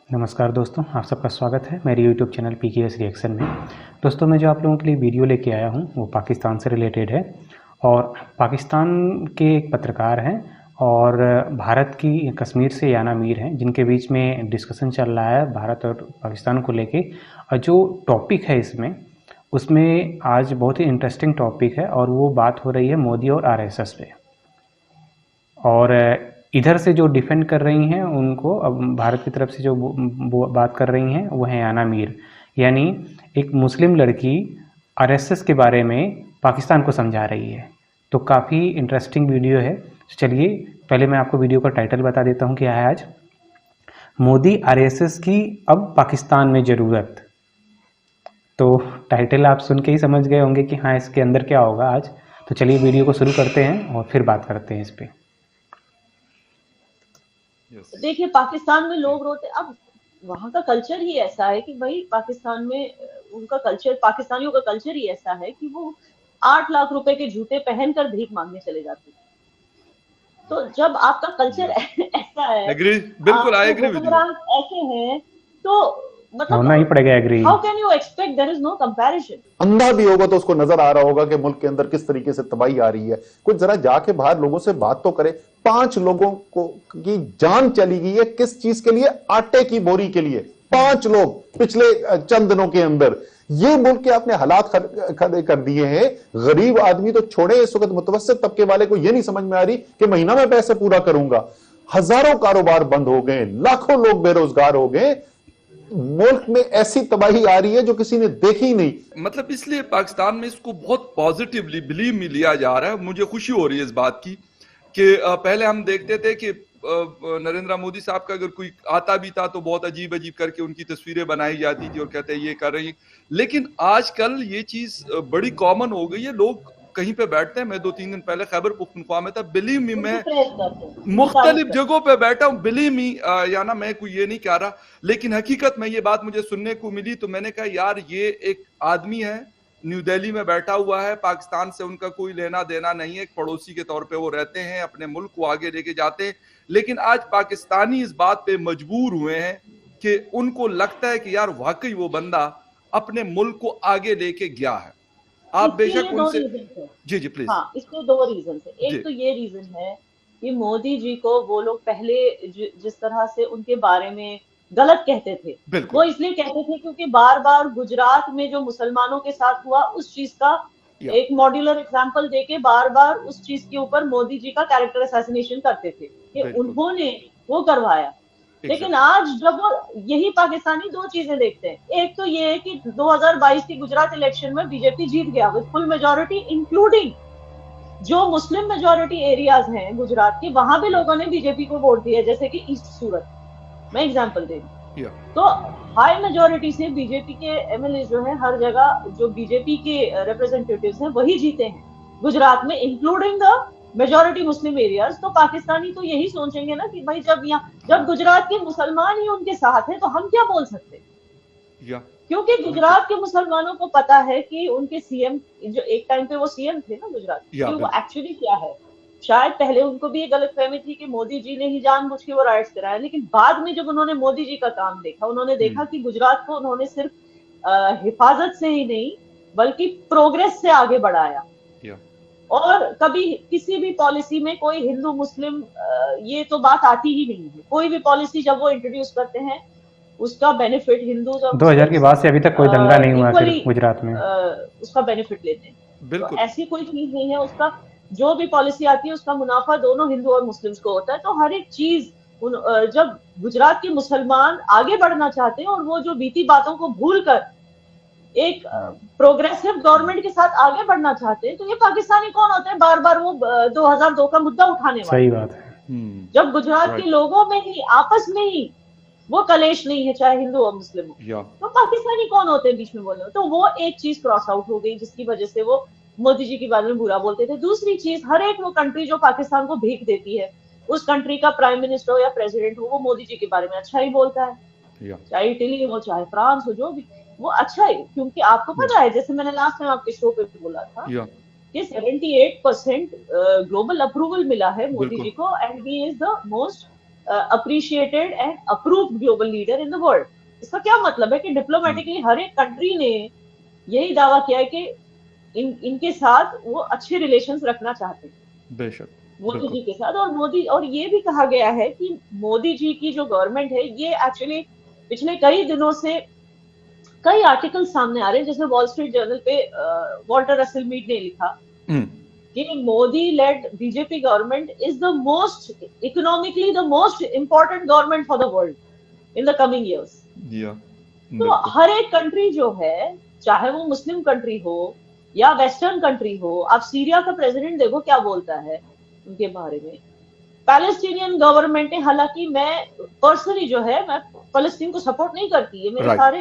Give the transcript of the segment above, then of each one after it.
नमस्कार दोस्तों, आप सबका स्वागत है मेरे YouTube चैनल PKS रिएक्शन में। दोस्तों, मैं जो आप लोगों के लिए वीडियो लेके आया हूँ वो पाकिस्तान से रिलेटेड है। और पाकिस्तान के एक पत्रकार हैं और भारत की कश्मीर से याना मीर हैं, जिनके बीच में डिस्कशन चल रहा है भारत और पाकिस्तान को लेके। और जो टॉपिक है उसमें आज बहुत ही इंटरेस्टिंग टॉपिक है और वो बात हो रही है मोदी और RSS पे। और इधर से जो डिफेंड कर रही हैं उनको, अब भारत की तरफ से जो बात कर रही हैं वो है याना मीर, यानी एक मुस्लिम लड़की RSS के बारे में पाकिस्तान को समझा रही है। तो काफ़ी इंटरेस्टिंग वीडियो है। चलिए पहले मैं आपको वीडियो का टाइटल बता देता हूँ क्या है आज। मोदी RSS की अब पाकिस्तान में ज़रूरत। तो टाइटल आप सुन के ही समझ गए होंगे कि हाँ, इसके अंदर क्या होगा आज। तो चलिए वीडियो को शुरू करते हैं और फिर बात करते हैं इस पर। देखिए, पाकिस्तान में लोग रोते, अब वहां का कल्चर ही ऐसा है कि भाई पाकिस्तान में उनका कल्चर, पाकिस्तानियों का कल्चर ही ऐसा है कि वो 8 लाख रुपए के जूते पहनकर भीख मांगने चले जाते हैं। तो जब आपका कल्चर ऐसा है, एग्री, बिल्कुल आई आपके एग्री विद यू। हुक्मरान ऐसे हैं, तो होना ही मतलब पड़ेगा agree. How can you expect, there is no comparison. अंधा भी होगा तो उसको नजर आ रहा होगा कि मुल्क के अंदर किस तरीके से तबाही आ रही है। कुछ जरा जाके बाहर लोगों से बात तो करे। 5 लोगों को की जान चली गई है, किस चीज के लिए? आटे की बोरी के लिए। 5 लोग पिछले चंद दिनों के अंदर। ये मुल्क के आपने हालात खड़े कर दिए हैं। गरीब आदमी तो छोड़े, इस वक्त मुतवस्सित तबके वाले को यह नहीं समझ में आ रही कि महीना में पैसे पूरा करूंगा। हजारों कारोबार बंद हो गए, लाखों लोग बेरोजगार हो गए। मुल्क में ऐसी तबाही आ रही है जो किसी ने देखी ही नहीं। मतलब इसलिए पाकिस्तान में इसको बहुत पॉजिटिवली बिलीव में लिया जा रहा है। मुझे खुशी हो रही है इस बात की कि पहले हम देखते थे कि नरेंद्र मोदी साहब का अगर कोई आता भी था तो बहुत अजीब अजीब करके उनकी तस्वीरें बनाई जाती थी और कहते हैं ये कर रही। लेकिन आजकल ये चीज बड़ी कॉमन हो गई है। लोग कहीं पे बैठते हैं, मैं 2-3 दिन पहले खैबर पुख्तनख्वा में था, बिलीव मी, मैं मुख्तलिफ जगहों पे बैठा हूं, बिलीव मी, या ना मैं कोई ये नहीं कह रहा, लेकिन हकीकत में ये बात मुझे सुनने को मिली तो मैंने कहा यार ये एक आदमी है, न्यू दिल्ली में बैठा हुआ है, पाकिस्तान से उनका कोई लेना देना नहीं है, एक पड़ोसी के तौर पे वो रहते हैं, अपने मुल्क को आगे लेके जाते हैं। लेकिन आज पाकिस्तानी इस बात पे मजबूर हुए हैं कि उनको लगता है कि यार वाकई वो बंदा अपने मुल्क को आगे लेके गया है। आप बेशक उनसे, जी जी प्लीज। हाँ, इसके 2 रीजन है। एक तो ये रीजन है कि मोदी जी को वो लोग पहले जिस तरह से उनके बारे में गलत कहते थे, वो इसलिए कहते थे क्योंकि बार बार गुजरात में जो मुसलमानों के साथ हुआ उस चीज का एक मॉड्यूलर एग्जाम्पल देके बार बार उस चीज के ऊपर मोदी जी का कैरेक्टर असैसिनेशन करते थे कि उन्होंने वो करवाया। लेकिन आज जब यही पाकिस्तानी 2 चीजें देखते हैं, एक तो ये है कि 2022 की गुजरात इलेक्शन में बीजेपी जीत गया विद फुल मेजोरिटी, इंक्लूडिंग जो मुस्लिम मेजोरिटी एरियाज हैं गुजरात के, वहां भी लोगों ने बीजेपी को वोट दिया, जैसे कि ईस्ट सूरत, मैं एग्जांपल दे रही हूँ। तो हाई मेजोरिटी से बीजेपी के एमएलए जो है हर जगह जो बीजेपी के रिप्रेजेंटेटिव्स हैं वही जीते हैं गुजरात में, including the majority Muslim areas. तो पाकिस्तानी तो यही सोचेंगे ना कि भाई जब गुजरात के मुसलमान ही उनके साथ हैं तो हम क्या बोल सकते हैं, क्योंकि गुजरात के मुसलमानों को पता है कि उनके सीएम, जो एक टाइम पे वो सीएम थे ना गुजरात के, वो एक्चुअली क्या है। शायद पहले उनको भी ये गलतफहमी थी कि मोदी जी ने ही जानबूझ के वो राइट्स कराया, लेकिन बाद में जब उन्होंने मोदी जी का काम देखा, उन्होंने देखा कि गुजरात को उन्होंने सिर्फ हिफाजत से ही नहीं बल्कि प्रोग्रेस से आगे बढ़ाया। और कभी किसी भी पॉलिसी में कोई हिंदू मुस्लिम ये तो बात आती ही नहीं है। कोई भी पॉलिसी जब वो इंट्रोड्यूस करते हैं उसका बेनिफिट हिंदू 2000 के बाद से अभी तक कोई दंगा नहीं हुआ फिर गुजरात में, उसका बेनिफिट लेते हैं। तो ऐसी कोई चीज नहीं है, उसका जो भी पॉलिसी आती है उसका मुनाफा दोनों हिंदू और मुस्लिम्स को होता है। तो हर एक चीज जब गुजरात के मुसलमान आगे बढ़ना चाहते हैं और वो जो बीती बातों को भूल कर एक प्रोग्रेसिव गवर्नमेंट के साथ आगे बढ़ना चाहते हैं, तो ये पाकिस्तानी कौन होते हैं बार बार वो 2002 का मुद्दा उठाने वाले। सही बात है। जब गुजरात के लोगों में ही आपस में ही वो कलेश नहीं है, चाहे हिंदू और मुस्लिम हो, तो पाकिस्तानी कौन होते हैं बीच में बोलने। तो वो एक चीज क्रॉस आउट हो गई जिसकी वजह से वो मोदी जी के बारे में बुरा बोलते थे। दूसरी चीज, हर एक वो कंट्री जो पाकिस्तान को भीख देती है, उस कंट्री का प्राइम मिनिस्टर हो या प्रेसिडेंट हो, वो मोदी जी के बारे में अच्छा ही बोलता है, चाहे इटली हो चाहे फ्रांस हो, जो भी वो अच्छा है। क्योंकि आपको पता है, जैसे मैंने लास्ट टाइम आपके शो पे बोला था कि 78% ग्लोबल अप्रूवल मिला है मोदी जी को, and he is the most appreciated and approved global leader in the world. इसका क्या मतलब है कि डिप्लोमेटिकली हर एक कंट्री ने यही दावा किया है कि इनके साथ वो अच्छे रिलेशंस रखना चाहते हैं बेशक मोदी जी के साथ। और ये भी कहा गया है कि मोदी जी की जो गवर्नमेंट है ये एक्चुअली पिछले कई दिनों से कई आर्टिकल सामने आ रहे हैं, जिसमें वॉल स्ट्रीट जर्नल पे वॉल्टर रसेल मीड ने लिखा कि Modi led BJP government is the most economically the most important government for the world in the coming years. तो हर एक कंट्री जो है, चाहे वो मुस्लिम कंट्री हो या वेस्टर्न कंट्री हो, आप सीरिया का प्रेसिडेंट देखो क्या बोलता है उनके बारे में। पैलेस्टीनियन गवर्नमेंट है, हालांकि मैं पर्सनली जो है मैं फलस्तीन को सपोर्ट नहीं करती, ये मेरे सारे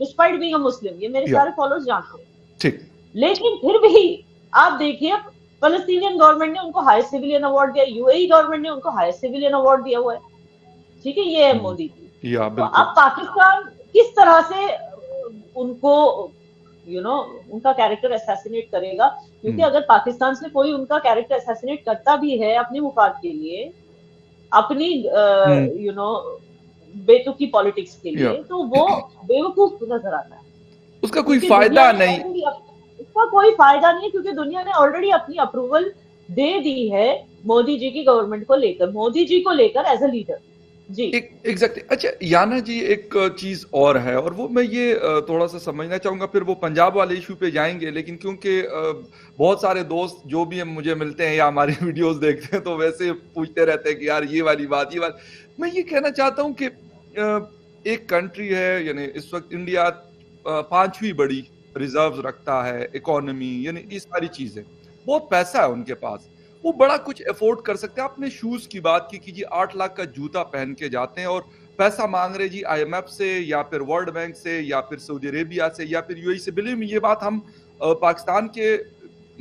डिस्पाइट बीइंग अ मुस्लिम ये मेरे सारे फॉलोअर्स जानते हैं, ठीक, लेकिन फिर भी आप देखिए फलस्तीनियन गवर्नमेंट ने उनको हाईएस्ट सिविलियन अवार्ड दिया, यूएई गवर्नमेंट ने उनको हाईएस्ट सिविलियन अवार्ड दिया हुआ है, ठीक है, ये है मोदी की। तो अब पाकिस्तान किस तरह से उनको उनका कैरेक्टर असैसिनेट करेगा, क्योंकि अगर पाकिस्तान से कोई उनका कैरेक्टर असैसिनेट करता भी है अपने मुफाद के लिए, अपनी बेतुकी पॉलिटिक्स के लिए, तो वो बेवकूफ नजर आता है, उसका कोई फायदा नहीं, उसका कोई फायदा नहीं, क्योंकि दुनिया ने ऑलरेडी अपनी अप्रूवल दे दी है मोदी जी की गवर्नमेंट को लेकर, मोदी जी को लेकर एज अ लीडर जी। एग्जैक्टली। अच्छा याना जी, एक चीज और है, और वो मैं ये थोड़ा सा समझना चाहूंगा, फिर वो पंजाब वाले इशू पे जाएंगे, लेकिन क्योंकि बहुत सारे दोस्त जो भी मुझे मिलते हैं या हमारी वीडियोस देखते हैं तो वैसे पूछते रहते हैं कि यार ये वाली बात, मैं ये कहना चाहता हूँ कि एक कंट्री है, यानी इस वक्त इंडिया 5वीं बड़ी रिजर्व रखता है, इकोनॉमी, यानी ये सारी चीजें, बहुत पैसा है उनके पास, वो बड़ा कुछ अफोर्ड कर सकते हैं। आपने शूज की बात की कि जी 8 लाख का जूता पहन के जाते हैं और पैसा मांग रहे जी IMF से या फिर वर्ल्ड बैंक से या फिर सऊदी अरेबिया से या फिर UAE से। बिलीव मी, ये बात हम पाकिस्तान के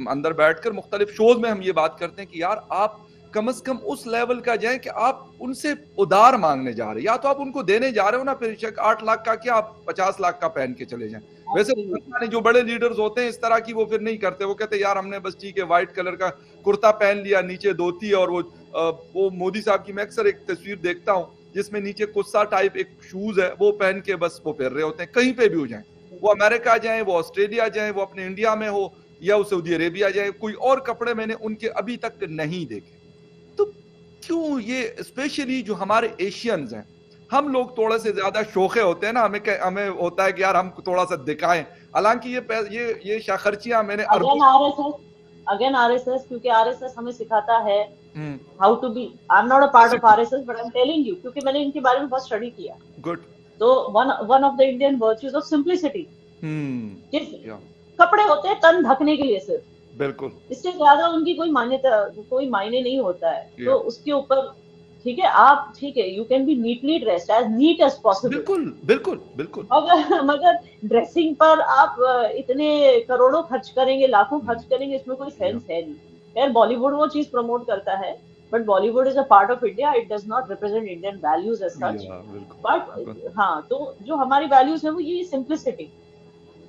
अंदर बैठकर मुख्तलिफ शोज में हम ये बात करते हैं कि यार आप कम से कम उस लेवल का जाए कि आप उनसे उधार मांगने जा रहे हैं, या तो आप उनको देने जा रहे हो ना, फिर 8 लाख का क्या आप 50 लाख का पहन के चले जाएं। वैसे जो बड़े लीडर्स होते हैं इस तरह की वो फिर नहीं करते, वो कहते यार हमने बस ठीक है व्हाइट कलर का कुर्ता पहन लिया, नीचे धोती, और वो मोदी साहब की मैं अक्सर एक तस्वीर देखता हूँ जिसमें नीचे कुस्सा टाइप एक शूज है, वो पहन के बस वो फिर रहे होते हैं, कहीं पे भी हो जाए, वो अमेरिका जाए, वो ऑस्ट्रेलिया जाए, वो अपने इंडिया में हो या वो सऊदी अरेबिया जाए, कोई और कपड़े मैंने उनके अभी तक नहीं देखे। तो क्यों ये, स्पेशली जो हमारे एशियंस हैं, हम लोग थोड़े से ज्यादा शौके होते हैं ना, हमें होता है कि यार हम थोड़ा सा दिखाएं, हालांकि ये शाखर्चियां मैंने अगेन आरएसएस, क्योंकि आरएसएस हमें सिखाता है how to be, I am not a part of RSS but I am telling you, क्योंकि मैंने इनके बारे में बहुत स्टडी किया। गुड। तो one of the Indian virtues of simplicity, कपड़े होते हैं तन ढकने के लिए सिर्फ, बिल्कुल, इससे ज्यादा उनकी कोई मान्यता, कोई मायने नहीं होता है। तो उसके ऊपर ठीक है, आप ठीक है, you can be neatly dressed, as neat as possible, बिल्कुल बिल्कुल बिल्कुल, मगर ड्रेसिंग पर आप इतने करोड़ों खर्च करेंगे, लाखों खर्च करेंगे, इसमें कोई सेंस है नहीं। यार बॉलीवुड वो चीज प्रमोट करता है, but Bollywood is a part of India, it does not represent Indian values as such, but हाँ, तो जो हमारी वैल्यूज है वो ये सिंप्लिसिटी।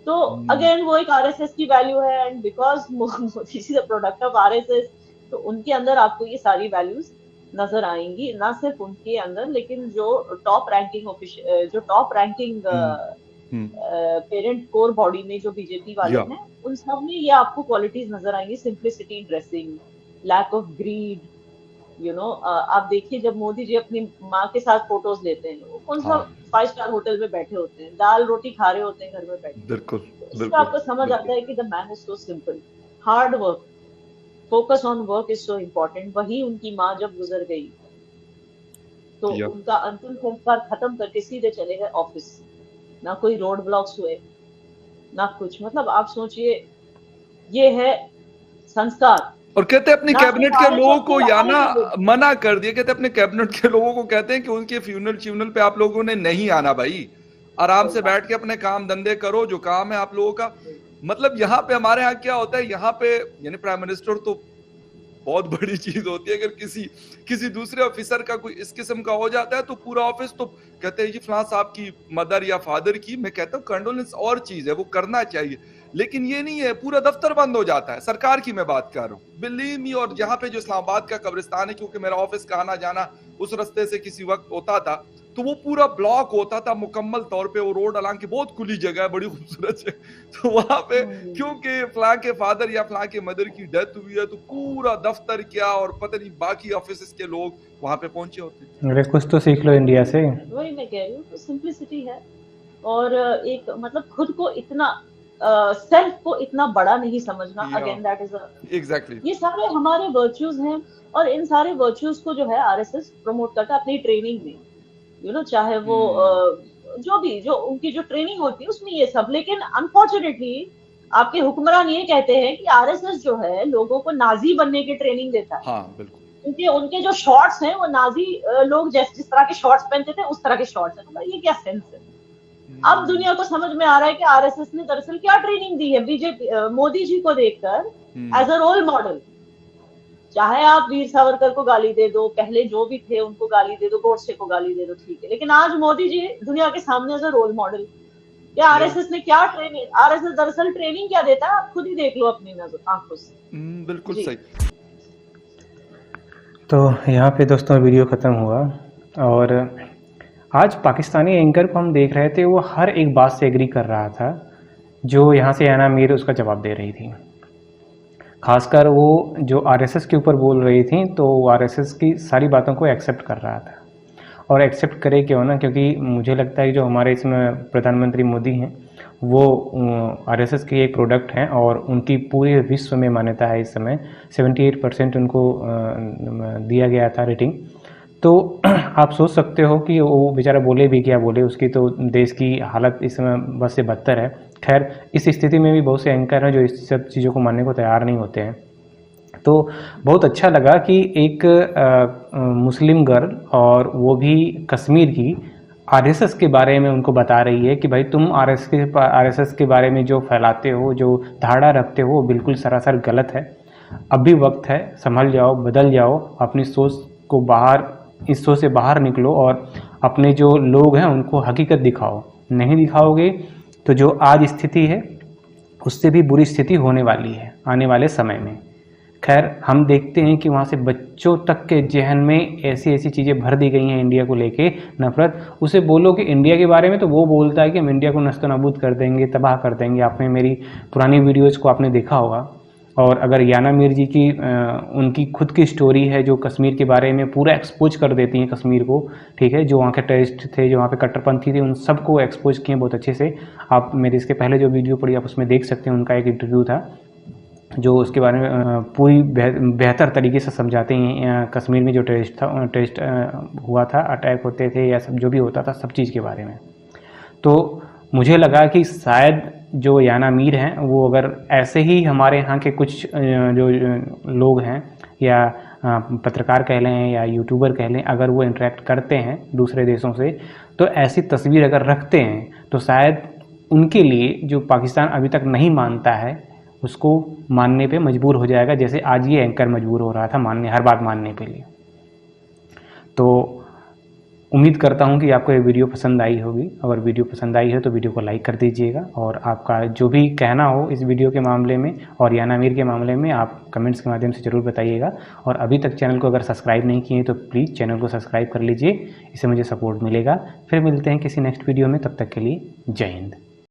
तो अगेन वो एक आरएसएस की वैल्यू है, and because Modi is the product of RSS, तो उनके अंदर आपको ये सारी वैल्यूज नजर आएंगी, ना सिर्फ उनके अंदर, लेकिन जो top ranking parent core body में जो बीजेपी वाले हैं, उन सब में ये आपको क्वालिटीज नजर आएंगी, simplicity, dressing, lack of greed, आप देखिए जब मोदी जी अपनी माँ के साथ फोटोज लेते हैं, वो कौन सा 5 स्टार होटल में बैठे होते हैं, दाल रोटी खा रहे होते हैं घर में बैठे, बिल्कुल, इससे आपको समझ आता है कि the man is so simple, hard work, focus on work is so important. वही उनकी माँ जब गुजर गई तो उनका अंतिम संस्कार खत्म करके सीधे चले गए ऑफिस, ना कोई रोड ब्लॉक्स हुए ना कुछ, मतलब आप सोचिए ये है संस्कार। और कहते हैं अपने कैबिनेट के लोगों को या ना मना कर दिया, कहते हैं अपने कैबिनेट के लोगों को कहते हैं कि उनके फ्यूनल पे आप लोगों ने नहीं आना भाई, आराम से बैठ के अपने काम धंधे करो, जो काम है आप लोगों का। मतलब यहाँ पे हमारे यहाँ क्या होता है, यहाँ पे यानी प्राइम मिनिस्टर तो बहुत बड़ी चीज होती है, अगर किसी दूसरे ऑफिसर का कोई इस किस्म का हो जाता है तो पूरा ऑफिस तो कहते हैं जी फलां साहब की मदर या फादर की, मैं कहता हूँ कंडोलेंस और चीज है, वो करना चाहिए, लेकिन ये नहीं है, पूरा दफ्तर बंद हो जाता है। सरकार की मैं बात कर रहा हूँ, बिलीव मी। और जहाँ पे जो इस्लामाबाद का कब्रिस्तान है, क्योंकि मेरा ऑफिस का आना जाना उस रास्ते से किसी वक्त होता था, तो वो पूरा ब्लॉक होता था मुकम्मल तौर पे। वो रोड हालांकि बहुत खुली जगह है, बड़ी खूबसूरत है, तो वहां पे क्योंकि फलां के फादर या फलां के मदर की डेथ हुई है, तो पूरा दफ्तर क्या और पता नहीं बाकी ऑफिस के लोग वहां पे पहुंचे होते हैं। अरे कुछ तो सीख लो इंडिया से। वही मैं कह रही हूँ, तो सिंप्लिसिटी है। और एक मतलब खुद को इतना सेल्फ को इतना बड़ा नहीं समझना, अगेन दैट इज एग्जैक्टली। ये सारे हमारे वर्च्यूज हैं, और इन सारे वर्च्यूज को जो है आरएसएस प्रमोट करता है अपनी ट्रेनिंग में, यू नो, चाहे वो जो उनकी जो ट्रेनिंग होती है उसमें ये सब। लेकिन अनफॉर्चुनेटली आपके हुक्मरान ये कहते हैं कि आरएसएस जो है लोगों को नाजी बनने की ट्रेनिंग देता है। हाँ बिल्कुल। क्योंकि उनके जो शॉर्ट्स हैं वो नाजी लोग जिस तरह के शॉर्ट्स पहनते थे उस तरह के शॉर्ट्स हैं। तो ये क्या सेंस है? अब दुनिया को समझ में आ रहा है कि आरएसएस ने दरअसल क्या ट्रेनिंग दी है बीजेपी मोदी जी को देखकर एज अ रोल मॉडल। चाहे आप वीर सावरकर को गाली दे दो, पहले जो भी थे उनको गाली दे दो, गोडसे को गाली दे दो, ठीक है, लेकिन आज मोदी जी दुनिया के सामने एज अ रोल मॉडल। क्या आरएसएस ने क्या ट्रेनिंग, आरएसएस दरअसल ट्रेनिंग क्या देता है, आप खुद ही देख लो अपनी नजर आंखों से। बिल्कुल सही। तो यहाँ पे दोस्तों वीडियो ख़त्म हुआ, और आज पाकिस्तानी एंकर को हम देख रहे थे, वो हर एक बात से एग्री कर रहा था जो यहाँ से याना मीर उसका जवाब दे रही थी। खासकर वो जो आरएसएस के ऊपर बोल रही थी, तो वो आरएसएस की सारी बातों को एक्सेप्ट कर रहा था। और एक्सेप्ट करे क्यों ना, क्योंकि मुझे लगता है कि जो हमारे इसमें प्रधानमंत्री मोदी हैं वो आरएसएस के एक प्रोडक्ट हैं, और उनकी पूरे विश्व में मान्यता है। इस समय 78% उनको दिया गया था रेटिंग। तो आप सोच सकते हो कि वो बेचारा बोले भी क्या बोले, उसकी तो देश की हालत इस समय बस से बदतर है। खैर, इस स्थिति में भी बहुत से एंकर हैं जो इस सब चीज़ों को मानने को तैयार नहीं होते हैं। तो बहुत अच्छा लगा कि एक मुस्लिम गर्ल, और वो भी कश्मीर की, आरएसएस के बारे में उनको बता रही है कि भाई तुम आरएसएस के बारे में जो फैलाते हो, जो धारणा रखते हो, वो बिल्कुल सरासर गलत है। अब भी वक्त है, संभल जाओ, बदल जाओ, अपनी सोच को बाहर, इस सोच से बाहर निकलो, और अपने जो लोग हैं उनको हकीकत दिखाओ। नहीं दिखाओगे तो जो आज स्थिति है उससे भी बुरी स्थिति होने वाली है आने वाले समय में। खैर, हम देखते हैं कि वहाँ से बच्चों तक के जहन में ऐसी ऐसी चीज़ें भर दी गई हैं इंडिया को लेके, नफरत। उसे बोलो कि इंडिया के बारे में, तो वो बोलता है कि हम इंडिया को नस्तो नाबूद कर देंगे, तबाह कर देंगे। आपने मेरी पुरानी वीडियोज़ को आपने देखा होगा। और अगर याना मीर जी की उनकी खुद की स्टोरी है जो कश्मीर के बारे में पूरा एक्सपोज कर देती हैं कश्मीर को, ठीक है, जो वहाँ के टेररिस्ट थे, जो वहाँ पे कट्टरपंथी थे, उन सबको एक्सपोज किए बहुत अच्छे से। आप मेरे इसके पहले जो वीडियो पड़ी आप उसमें देख सकते हैं, उनका एक इंटरव्यू था जो उसके बारे में पूरी बेहतर तरीके से समझाते हैं कश्मीर में जो टेररिस्ट हुआ था, अटैक होते थे या सब जो भी होता था, सब चीज़ के बारे में। तो मुझे लगा कि शायद जो याना मीर हैं वो अगर ऐसे ही हमारे यहाँ के कुछ जो लोग हैं, या पत्रकार कह लें या यूट्यूबर कह लें, अगर वो इंटरेक्ट करते हैं दूसरे देशों से, तो ऐसी तस्वीर अगर रखते हैं, तो शायद उनके लिए जो पाकिस्तान अभी तक नहीं मानता है उसको मानने पे मजबूर हो जाएगा, जैसे आज ये एंकर मजबूर हो रहा था मानने, हर बात मानने के लिए। तो उम्मीद करता हूँ कि आपको ये वीडियो पसंद आई होगी। अगर वीडियो पसंद आई है तो वीडियो को लाइक कर दीजिएगा, और आपका जो भी कहना हो इस वीडियो के मामले में और याना मीर के मामले में आप कमेंट्स के माध्यम से ज़रूर बताइएगा। और अभी तक चैनल को अगर सब्सक्राइब नहीं किए तो प्लीज़ चैनल को सब्सक्राइब कर लीजिए, इससे मुझे सपोर्ट मिलेगा। फिर मिलते हैं किसी नेक्स्ट वीडियो में, तब तक के लिए जय हिंद।